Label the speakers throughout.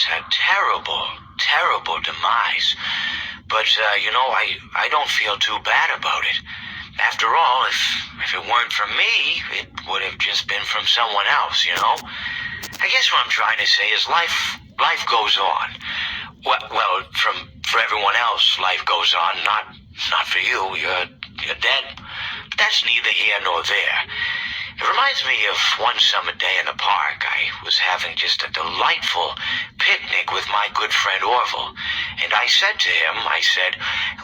Speaker 1: that's a terrible, terrible demise. But, I don't feel too bad about it. After all, if it weren't from me, it would have just been from someone else, I guess what I'm trying to say is life goes on. Well, for everyone else, life goes on, not for you. You're dead. But that's neither here nor there. It reminds me of one summer day in the park. I was having just a delightful picnic with my good friend Orville. And I said to him,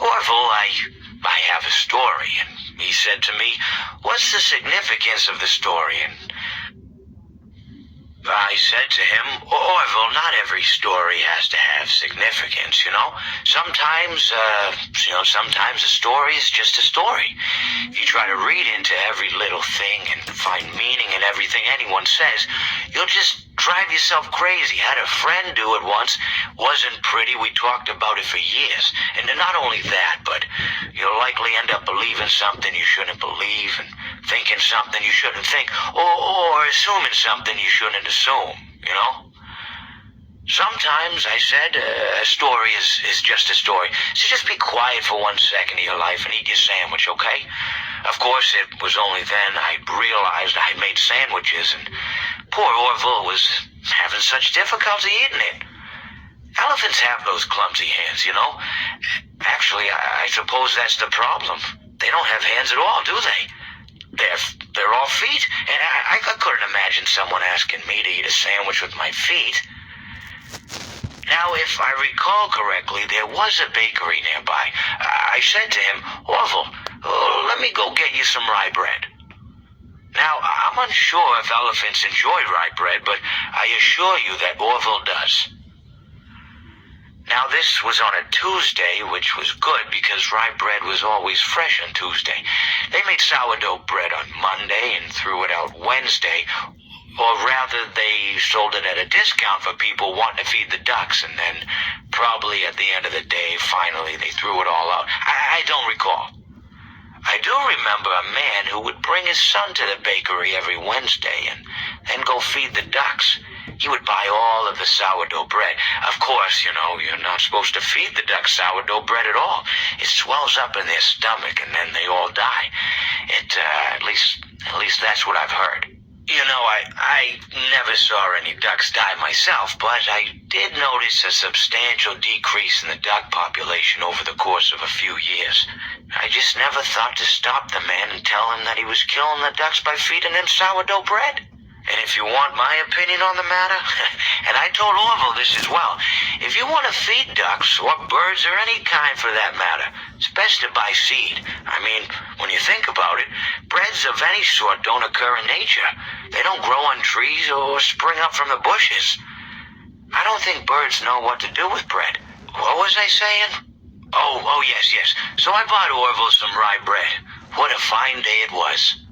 Speaker 1: Orville, I have a story. And he said to me, what's the significance of the story? And I said to him, Orville, not every story has to have significance, Sometimes, sometimes a story is just a story. If you try to read into every little thing and find meaning in everything anyone says, you'll just drive yourself crazy. Had a friend do it once. Wasn't pretty. We talked about it for years. And not only that, but you'll likely end up believing something you shouldn't believe and thinking something you shouldn't think, or assuming something you shouldn't assume, Sometimes, I said, a story is just a story. So just be quiet for 1 second of your life and eat your sandwich, okay? Of course, it was only then I realized I made sandwiches, and poor Orville was having such difficulty eating it. Elephants have those clumsy hands, Actually, I suppose that's the problem. They don't have hands at all, do they? They're all feet, and I couldn't imagine someone asking me to eat a sandwich with my feet. Now, if I recall correctly, there was a bakery nearby. I said to him, Orville, let me go get you some rye bread. Now, I'm unsure if elephants enjoy rye bread, but I assure you that Orville does. Now, this was on a Tuesday, which was good because rye bread was always fresh on Tuesday. They made sourdough bread on Monday and threw it out Wednesday, or rather, they sold it at a discount for people wanting to feed the ducks, and then probably at the end of the day, finally, they threw it all out. I don't recall. I do remember a man who would bring his son to the bakery every Wednesday and then go feed the ducks. He would buy all of the sourdough bread. Of course, you're not supposed to feed the ducks sourdough bread at all. It swells up in their stomach and then they all die. At least that's what I've heard. I never saw any ducks die myself, but I did notice a substantial decrease in the duck population over the course of a few years. I just never thought to stop the man and tell him that he was killing the ducks by feeding them sourdough bread. And if you want my opinion on the matter, and I told Orville this as well, if you want to feed ducks, or birds, or any kind for that matter, it's best to buy seed. I mean, when you think about it, breads of any sort don't occur in nature. They don't grow on trees or spring up from the bushes. I don't think birds know what to do with bread. What was I saying? Oh, yes. So I bought Orville some rye bread. What a fine day it was.